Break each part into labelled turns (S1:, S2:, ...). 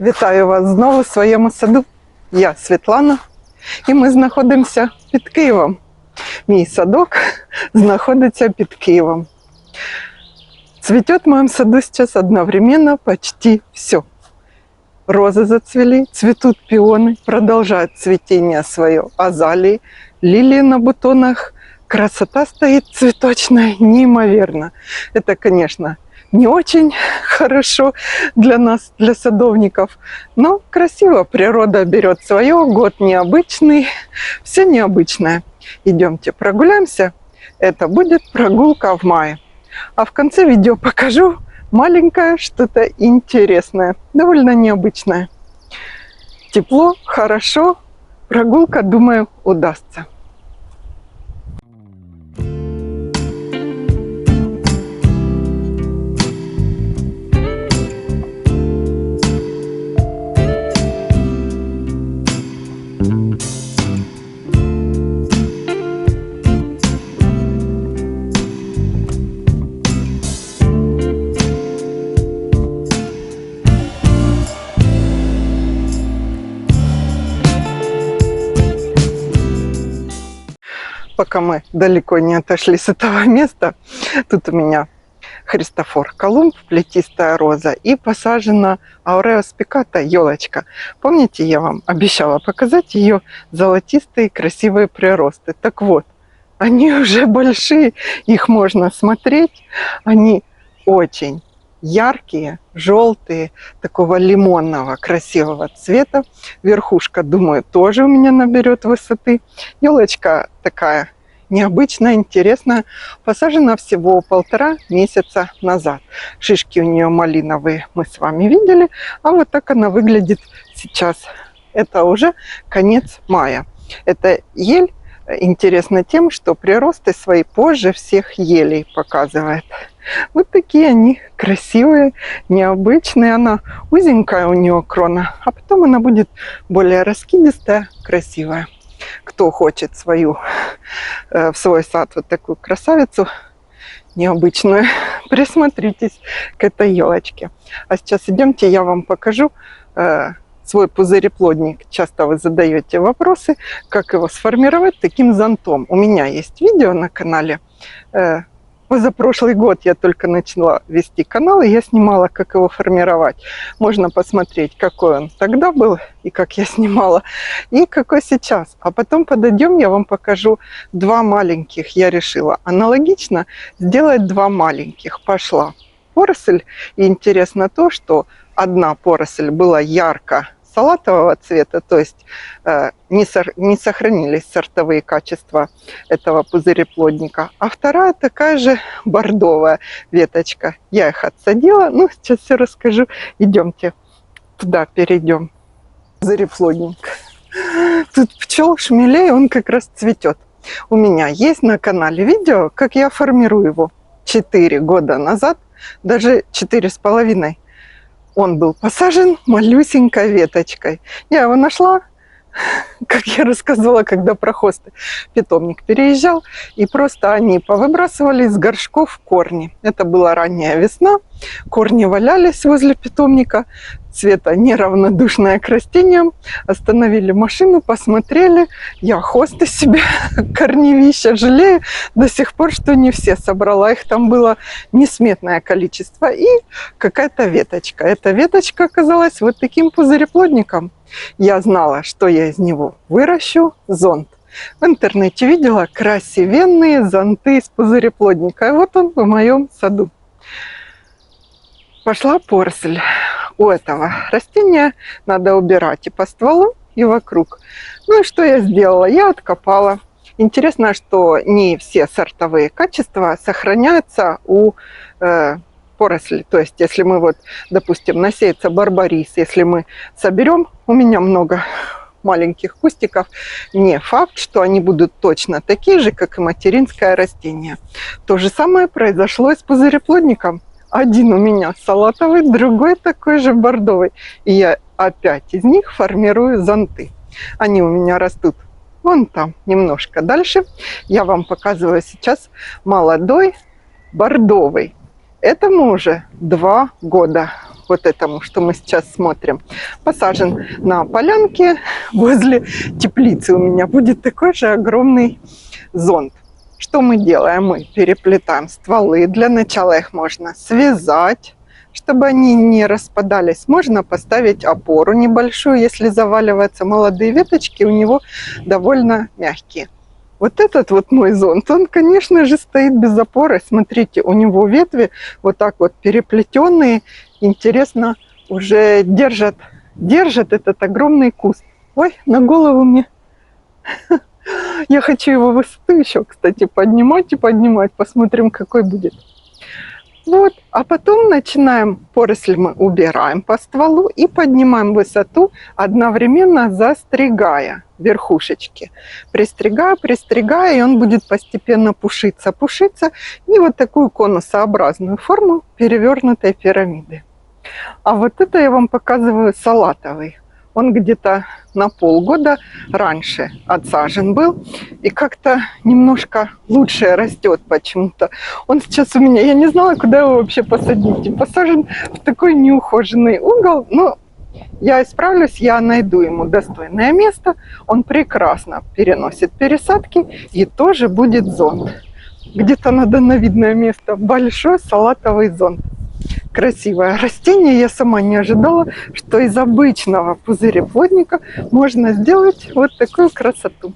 S1: Вітаю вас знову в своєму саду. Я Світлана, і ми знаходимося під Києвом. Мій садок знаходиться під Киевом. Цветет в моем саду сейчас одновременно почти все. Розы зацвели, цветут пионы, продолжают цветение свое азалии, лилии на бутонах. Красота стоит цветочная, неимоверно. Это, конечно, не очень хорошо для нас, для садовников, но красиво. Природа берет свое, год необычный, все необычное. Идемте прогуляемся. Это будет прогулка в мае. А в конце видео покажу маленькое что-то интересное, довольно необычное. Тепло, хорошо, прогулка, думаю, удастся. Пока мы далеко не отошли с этого места, тут у меня Христофор Колумб, плетистая роза, и посажена Ауреа спиката, елочка. Помните, я вам обещала показать ее золотистые красивые приросты? Так вот, они уже большие, их можно смотреть, они очень яркие, желтые, такого лимонного красивого цвета. Верхушка, думаю, тоже у меня наберет высоты. Елочка такая необычная, интересная. Посажена всего 1,5 месяца назад. Шишки у нее малиновые мы с вами видели. А вот так она выглядит сейчас. Это уже конец мая. Это ель интересна тем, что приросты свои позже всех елей показывает. Вот такие они красивые, необычные. Она узенькая у нее крона, а потом она будет более раскидистая, красивая. Кто хочет в свой сад вот такую красавицу необычную, присмотритесь к этой елочке. А сейчас идемте, я вам покажу свой пузыреплодник. Часто вы задаете вопросы, как его сформировать таким зонтом. У меня есть видео на канале. Позапрошлый год я только начала вести канал, и я снимала, как его формировать. Можно посмотреть, какой он тогда был, и как я снимала, и какой сейчас. А потом подойдем, я вам покажу 2 маленьких. Я решила аналогично сделать 2 маленьких. Пошла поросль. И интересно то, что одна поросль была ярко салатового цвета, то есть не сохранились сортовые качества этого пузыреплодника. А вторая такая же бордовая веточка. Я их отсадила. Ну, сейчас все расскажу. Идемте туда, перейдем. Пузыреплодник. Тут пчел шмелей, он как раз цветет. У меня есть на канале видео, как я формирую его 4 года назад, даже 4,5. Он был посажен малюсенькой веточкой. Я его нашла, как я рассказывала, когда прохосты питомник переезжал, и просто они повыбрасывали из горшков корни. Это была ранняя весна, корни валялись возле питомника, цвета неравнодушное к растениям. Остановили машину, посмотрели. Я хосты себе, корневища жалею до сих пор, что не все собрала. Их там было несметное количество. И какая-то веточка. Эта веточка оказалась вот таким пузыреплодником. Я знала, что я из него выращу зонт. В интернете видела красивенные зонты из пузыреплодника. И вот он в моем саду. Пошла поросль. У этого растения надо убирать и по стволу, и вокруг. Ну и что я сделала? Я откопала. Интересно, что не все сортовые качества сохраняются у поросли. То есть, если мы вот, допустим, насеется барбарис, если мы соберем, у меня много маленьких кустиков, не факт, что они будут точно такие же, как и материнское растение. То же самое произошло и с пузыреплодником. Один у меня салатовый, другой такой же бордовый. И я опять из них формирую зонты. Они у меня растут вон там, немножко дальше. Я вам показываю сейчас молодой бордовый. Этому уже 2 года. вот этому, что мы сейчас смотрим, посажен на полянке возле теплицы. У меня будет такой же огромный зонт. Что мы делаем? Мы переплетаем стволы. Для начала их можно связать, чтобы они не распадались. Можно поставить опору небольшую, если заваливаются молодые веточки, у него довольно мягкие. Вот этот вот мой зонт, он, конечно же, стоит без опоры. Смотрите, у него ветви вот так вот переплетенные. Интересно, уже держат этот огромный куст. Ой, на голову мне. Я хочу его высоту еще, кстати, поднимать и поднимать. Посмотрим, какой будет. Вот, а потом начинаем, поросль мы убираем по стволу и поднимаем высоту, одновременно застригая верхушечки. Пристригая, и он будет постепенно пушиться, и вот такую конусообразную форму перевернутой пирамиды. А вот это я вам показываю салатовый. Он где-то на полгода раньше отсажен был. И как-то немножко лучше растет почему-то. Он сейчас у меня, я не знала, куда его вообще посадить. И посажен в такой неухоженный угол. Но я исправлюсь, я найду ему достойное место. Он прекрасно переносит пересадки и тоже будет зонт. Где-то на дальновидное место. Большой салатовый зонт. Красивое растение. Я сама не ожидала, что из обычного пузыреплодника можно сделать вот такую красоту.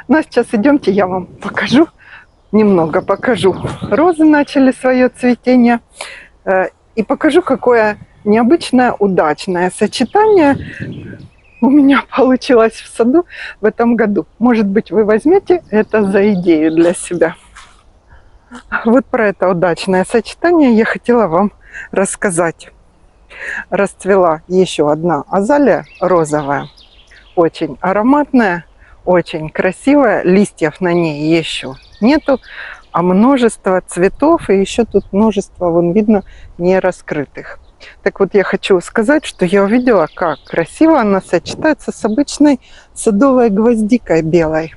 S1: Ну а сейчас идемте, я вам покажу, немного покажу. Розы начали свое цветение. И покажу, какое необычное, удачное сочетание у меня получилось в саду в этом году. Может быть, вы возьмете это за идею для себя. Вот про это удачное сочетание я хотела вам рассказать. Расцвела еще одна азалия розовая, очень ароматная, очень красивая. Листьев на ней еще нету, а множество цветов, и еще тут множество, вон видно, не раскрытых. Так вот, я хочу сказать, что я увидела, как красиво она сочетается с обычной садовой гвоздикой белой.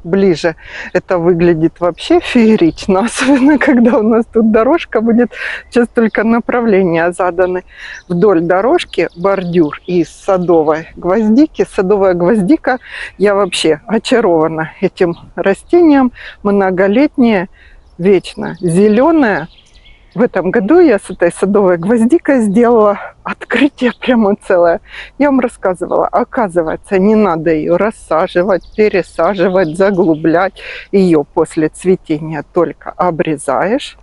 S1: Ближе это выглядит вообще феерично, особенно когда у нас тут дорожка будет, сейчас только направления заданы. Вдоль дорожки бордюр из садовой гвоздики. Садовая гвоздика, я вообще очарована этим растением, многолетнее, вечно зеленое. В этом году я с этой садовой гвоздикой сделала открытие прямо целое. Я вам рассказывала, оказывается, не надо ее рассаживать, пересаживать, заглублять. Ее после цветения только обрезаешь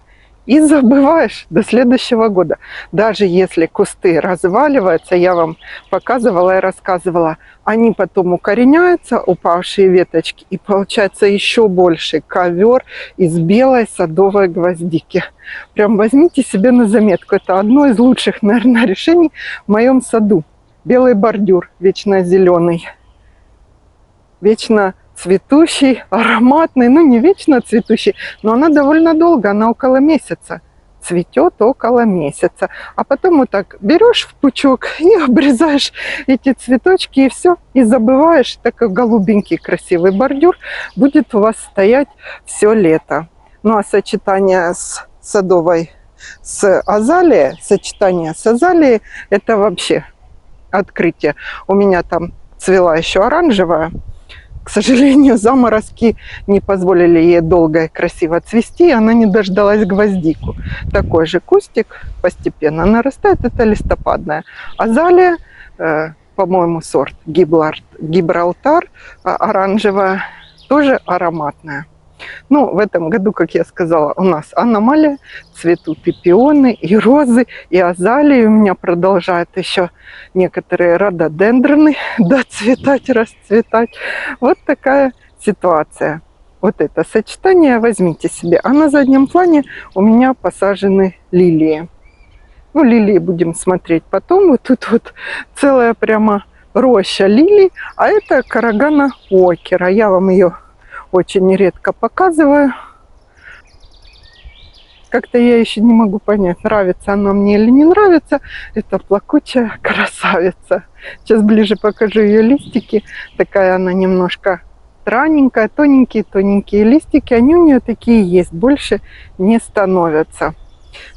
S1: и забываешь до следующего года. Даже если кусты разваливаются, я вам показывала и рассказывала, они потом укореняются, упавшие веточки, и получается еще больше ковер из белой садовой гвоздики. Прям возьмите себе на заметку. Это одно из лучших, наверное, решений в моем саду. Белый бордюр, вечно зеленый, вечно цветущий, ароматный, ну не вечно цветущий, но она довольно долго, она около месяца. Цветет около месяца. А потом вот так берешь в пучок и обрезаешь эти цветочки, и все, и забываешь. Такой голубенький красивый бордюр будет у вас стоять все лето. Ну а сочетание с садовой, с азалией, сочетание с азалией, это вообще открытие. У меня там цвела еще оранжевая. К сожалению, заморозки не позволили ей долго и красиво цвести, и она не дождалась гвоздику. Такой же кустик постепенно нарастает, это листопадная азалия, по-моему, сорт Гибралтар, оранжевая, тоже ароматная. Ну, в этом году, как я сказала, у нас аномалия, цветут и пионы, и розы, и азалии. У меня продолжают еще некоторые рододендроны доцветать, расцветать. Вот такая ситуация. Вот это сочетание возьмите себе. А на заднем плане у меня посажены лилии. Ну, лилии будем смотреть потом. Вот тут вот целая прямо роща лилий, а это карагана окера. Я вам ее очень редко показываю. Как-то я еще не могу понять, нравится она мне или не нравится. Это плакучая красавица. Сейчас ближе покажу ее листики. Такая она немножко странненькая, тоненькие листики. Они у нее такие есть, больше не становятся.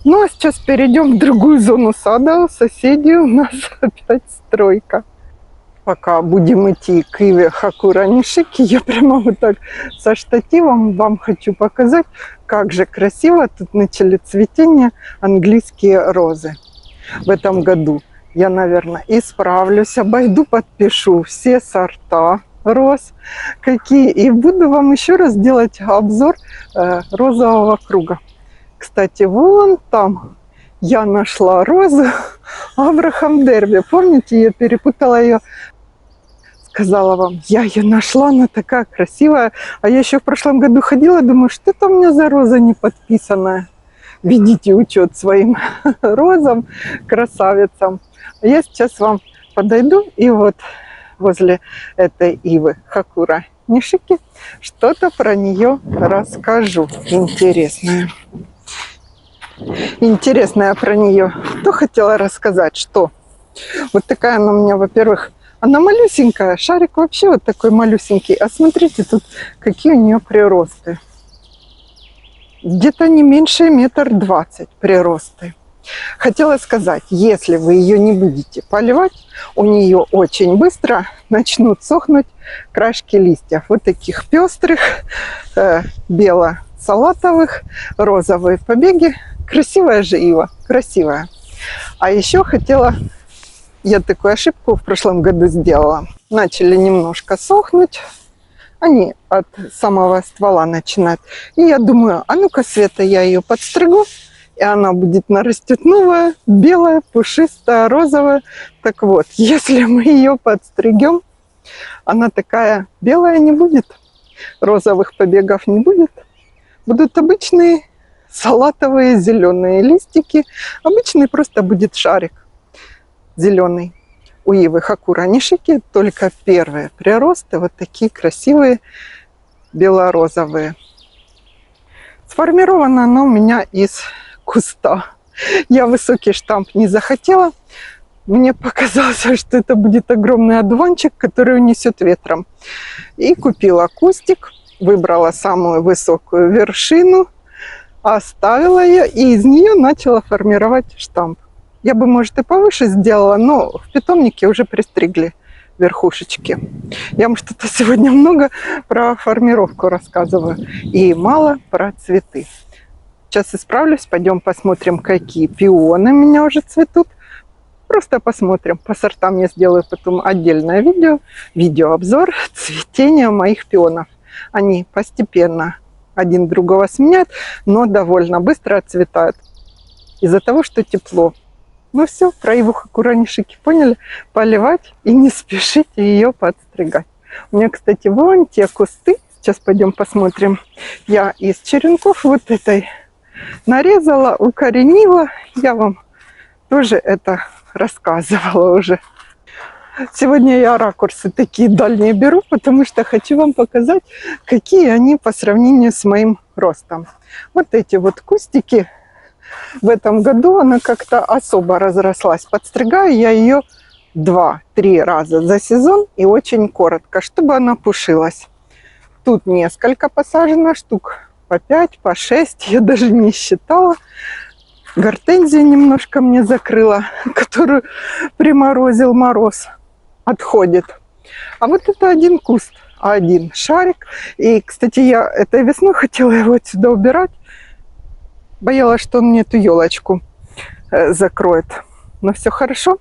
S1: Ну а сейчас перейдем в другую зону сада. У соседей у нас опять стройка. Пока будем идти к Иве Хакура Нишики, я прямо вот так со штативом вам хочу показать, как же красиво тут начали цветение английские розы в этом году. Я, наверное, исправлюсь, обойду, подпишу все сорта роз, какие, и буду вам еще раз делать обзор розового круга. Кстати, вон там я нашла розу Абрахам Дерби. Помните, я перепутала ее, сказала вам, я ее нашла, она такая красивая. А я еще в прошлом году ходила, думаю, что это у меня за роза не подписанная. Ведите учет своим розам, красавицам. Я сейчас вам подойду и вот возле этой ивы Хакура Нишики что-то про нее расскажу интересное. Интересное про нее. Что хотела рассказать, что вот такая она у меня, во-первых, она малюсенькая, шарик вообще вот такой малюсенький. А смотрите, тут какие у нее приросты. Где-то не меньше 1,20 м приросты. Хотела сказать, если вы ее не будете поливать, у нее очень быстро начнут сохнуть краешки листьев. Вот таких пестрых, бело-салатовых, розовые побеги. Красивая же ива, красивая. А еще хотела, я такую ошибку в прошлом году сделала. Начали немножко сохнуть. Они от самого ствола начинают. И я думаю, а ну-ка, Света, я ее подстригу. И она будет нарастет новая, белая, пушистая, розовая. Так вот, если мы ее подстригем, она такая белая не будет. Розовых побегов не будет. Будут обычные салатовые зеленые листики. Обычный просто будет шарик зеленый. У ивы Хакура Нишики только первые приросты, вот такие красивые бело-розовые. Сформирована она у меня из куста. Я высокий штамп не захотела. Мне показалось, что это будет огромный одуванчик, который унесет ветром. И купила кустик, выбрала самую высокую вершину, оставила ее и из нее начала формировать штамп. Я бы, может, и повыше сделала, но в питомнике уже пристригли верхушечки. Я вам что-то сегодня много про формировку рассказываю и мало про цветы. Сейчас исправлюсь, пойдем посмотрим, какие пионы у меня уже цветут. Просто посмотрим. По сортам я сделаю потом отдельное видеообзор цветения моих пионов. Они постепенно один другого сменяют, но довольно быстро отцветают из-за того, что тепло. Ну все, про иву Хакура Нишики поняли? Поливать и не спешите ее подстригать. У меня, кстати, вон те кусты. Сейчас пойдем посмотрим. Я из черенков вот этой нарезала, укоренила. Я вам тоже это рассказывала уже. Сегодня я ракурсы такие дальние беру, потому что хочу вам показать, какие они по сравнению с моим ростом. Вот эти вот кустики. В этом году она как-то особо разрослась. Подстригаю я ее 2-3 раза за сезон и очень коротко, чтобы она пушилась. Тут несколько посажено, штук по 5, по 6, я даже не считала. Гортензию немножко мне закрыла, которую приморозил мороз. Отходит. А вот это один куст, один шарик. И, кстати, я этой весной хотела его отсюда убирать. Боялась, что он мне эту елочку закроет. Но все хорошо.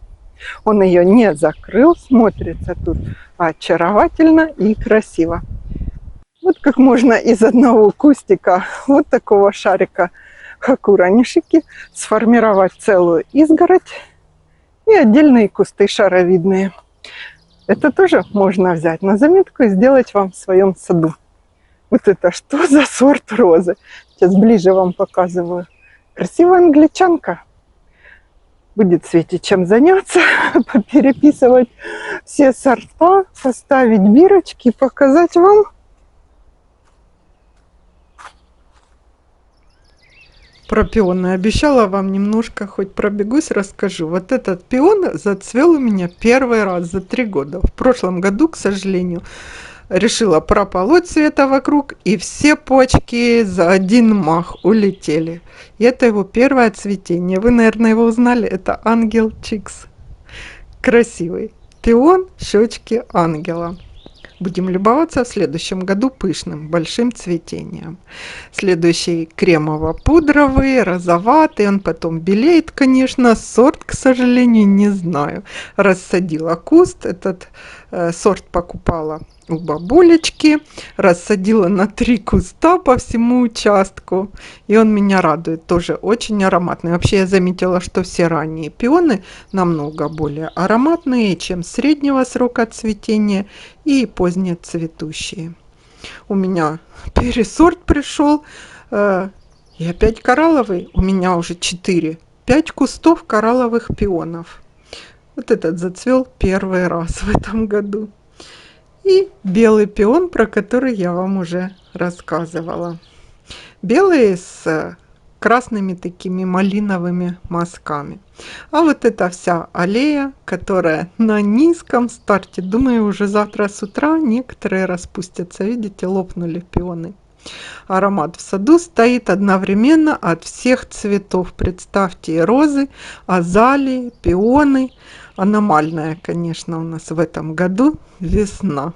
S1: Он ее не закрыл. Смотрится тут очаровательно и красиво. Вот как можно из одного кустика вот такого шарика Хакура Нишики сформировать целую изгородь и отдельные кусты шаровидные. Это тоже можно взять на заметку и сделать вам в своем саду. Вот это что за сорт розы? Сейчас ближе вам показываю. Красивая англичанка. Будет Свете чем заняться, переписывать все сорта, поставить бирочки, показать вам. Про пионы обещала вам немножко, хоть пробегусь, расскажу. Вот этот пион зацвел у меня первый раз за 3 года. В прошлом году, к сожалению, решила прополоть цвета вокруг, и все почки за один мах улетели. И это его первое цветение. Вы, наверное, его узнали. Это ангел чикс. Красивый пион, щечки ангела. Будем любоваться в следующем году пышным, большим цветением. Следующий кремово-пудровый, розоватый, он потом белеет, конечно. Сорт, к сожалению, не знаю. Рассадила куст, этот сорт покупала у бабулечки, рассадила на 3 куста по всему участку, и он меня радует, тоже очень ароматный. Вообще я заметила, что все ранние пионы намного более ароматные, чем среднего срока цветения и поздние цветущие. У меня пересорт пришел, и опять коралловый, у меня уже 5 кустов коралловых пионов. Вот этот зацвел первый раз в этом году. И белый пион, про который я вам уже рассказывала. Белый с красными такими малиновыми мазками. А вот эта вся аллея, которая на низком старте, думаю, уже завтра с утра некоторые распустятся. Видите, лопнули пионы. Аромат в саду стоит одновременно от всех цветов. Представьте, и розы, азалии, пионы. Аномальная, конечно, у нас в этом году весна.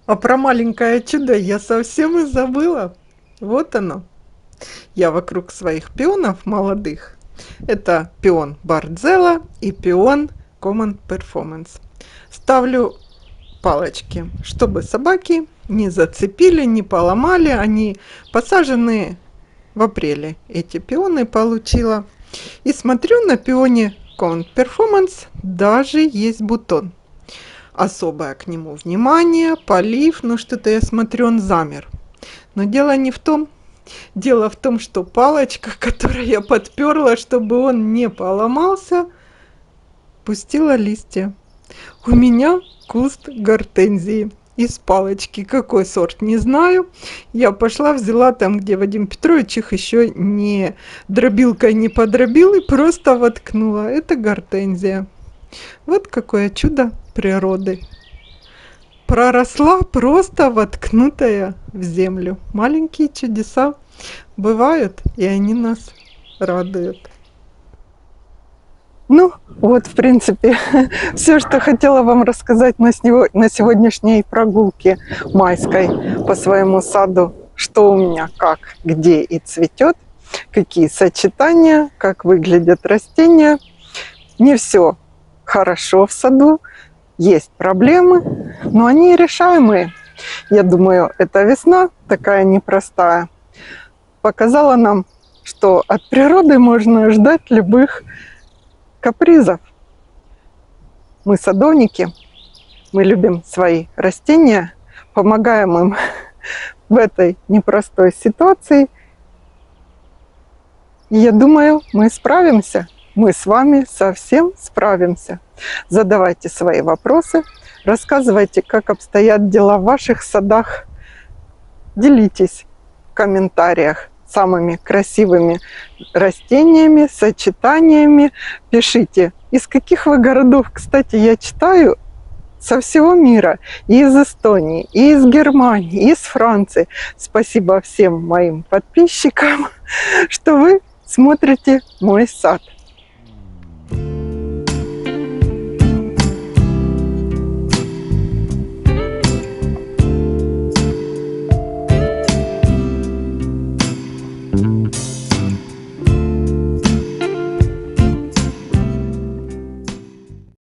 S1: А про маленькое чудо я совсем и забыла. Вот оно. Я вокруг своих пионов молодых. Это пион Барзелла и пион Common Performance. Ставлю палочки, чтобы собаки не зацепили, не поломали. Они посажены в апреле. Эти пионы получила. И смотрю, на пионе Common Performance даже есть бутон. Особое к нему внимание, полив, но что-то я смотрю, он замер. Но дело не в том. Дело в том, что палочка, которую я подперла, чтобы он не поломался, пустила листья. У меня куст гортензии из палочки. Какой сорт, не знаю. Я пошла, взяла там, где Вадим Петрович их еще не дробилкой не подробил, и просто воткнула. Это гортензия. Вот какое чудо природы. Проросла просто воткнутая в землю. Маленькие чудеса бывают, и они нас радуют. Ну, вот, в принципе, все, что хотела вам рассказать на сегодняшней прогулке майской по своему саду. Что у меня, как, где и цветет, какие сочетания, как выглядят растения. Не все хорошо в саду, есть проблемы, но они решаемые. Я думаю, эта весна такая непростая показала нам, что от природы можно ждать любых капризов. Мы садовники, мы любим свои растения, помогаем им в этой непростой ситуации. И я думаю, мы справимся. Мы с вами совсем справимся. Задавайте свои вопросы, рассказывайте, как обстоят дела в ваших садах. Делитесь в комментариях самыми красивыми растениями, сочетаниями. Пишите, из каких вы городов. Кстати, я читаю со всего мира. И из Эстонии, и из Германии, и из Франции. Спасибо всем моим подписчикам, что вы смотрите мой сад.